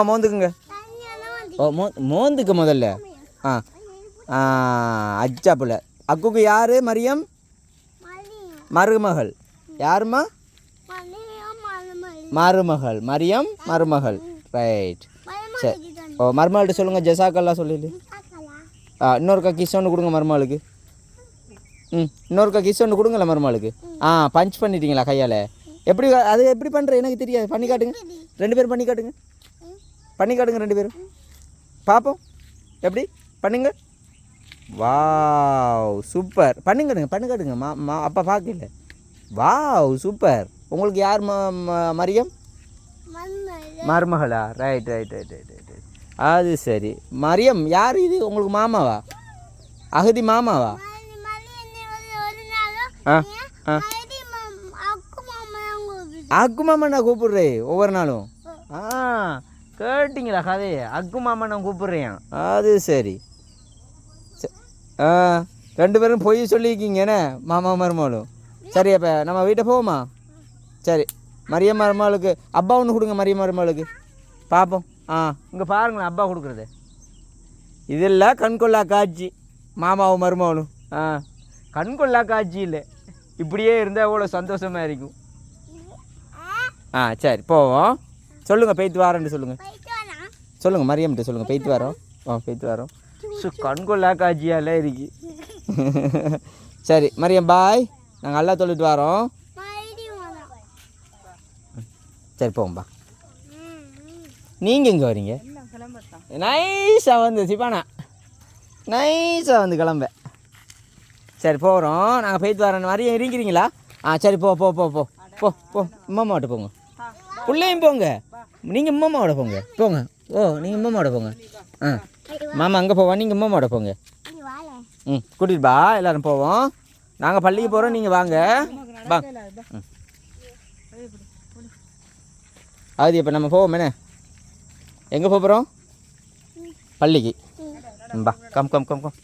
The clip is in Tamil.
மோந்துக்குங்க. ஓ மோந்துக்கு முதல்ல. அச்சாப்புல. அக்குக்கு யார்? மரியம் மருமகள். யாருமா? மருமகள். மரியம் மருமகள். ரைட். சரி. ஓ மருமகள்கிட்ட சொல்லுங்கள் ஜசாக்கல்லா சொல்லிடு. இன்னொருக்கா கிஸ் ஒன்று கொடுங்க மருமகளுக்கு. இன்னொருக்கா கிஸ் ஒன்று கொடுங்கல மருமகளுக்கு. பஞ்ச் பண்ணிட்டீங்களா கையால்? எப்படி அது எப்படி பண்ணுற எனக்கு தெரியாது. பண்ணி காட்டுங்க. 2 பேரும் பண்ணி காட்டுங்க. பண்ணி காட்டுங்க 2 பேரும் பார்ப்போம். எப்படி பண்ணுங்க. Wow super. பண்ணுங்க பண்ணி காட்டுங்க. அப்பா பார்க்கல. Wow super. உங்களுக்கு யார் மரியம்? மருமகளா? Right right right right right. அது சரி. மரியம் யார் இது? உங்களுக்கு மாமாவா? அகதி மாமாவா? அக்கு மாமா நான் கூப்பிடுறேன் ஒவ்வொரு நாளும். கேட்டிங்களா கதையை? அக்கு மாமா நான் கூப்பிட்றேன். அது சரி. 2 பேரும் போய் சொல்லியிருக்கீங்க என்ன மாமா மருமகளும். சரி அப்போ நம்ம வீட்டை போவோமா? சரி. மரியம் மருமகளுக்கு அப்பா ஒன்று கொடுங்க. மரியம் மருமகளுக்கு பார்ப்போம். இங்கே பாருங்களேன் அப்பா கொடுக்குறது. இதெல்லாம் கண்கொள்ளா காட்சி. மாமாவும் மருமகளும் கண்கொள்ளா காட்சி இல்லை. இப்படியே இருந்தால் எவ்வளோ சந்தோஷமாக இருக்கும். சரி போவோம். சொல்லுங்கள் பெய்த்து வாரேன்னு சொல்லுங்கள். சொல்லுங்கள் மரியம்கிட்ட சொல்லுங்கள் பெய்த்து வரோம். பெய்த்து வரோம். கண்கொள்ளா காட்சியால் இருக்கு. சரி மரியம் பாய். நாங்கள் எல்லாம் சொல்லிட்டு வரோம். சரி போவோம்பா. நீங்கள் எங்கே வரீங்க? நைஸாக வந்து சிப்பானா நைஸாக வந்து கிளம்ப. சரி போகிறோம். நாங்கள் போய்த்து வரேன். மரியம் இருக்கிறீங்களா? சரி போ போ போ போ போ போ. அம்மாவோட போங்க. பிள்ளையும் போங்க. நீங்கள் அம்மாவோட போங்க. போங்க. நீங்கள் அம்மாவோட போங்க. மாமா அங்கே போவோம். நீங்கள் அம்மாவோட போங்க. கூட்டிகிட்டு பா. எல்லோரும் போவோம். நாங்கள் பள்ளிக்கு போகிறோம். நீங்கள் வாங்க. அது இப்போ நம்ம போவோம். என்ன எங்கே போகிறோம்? பள்ளிக்கு. Come come come come.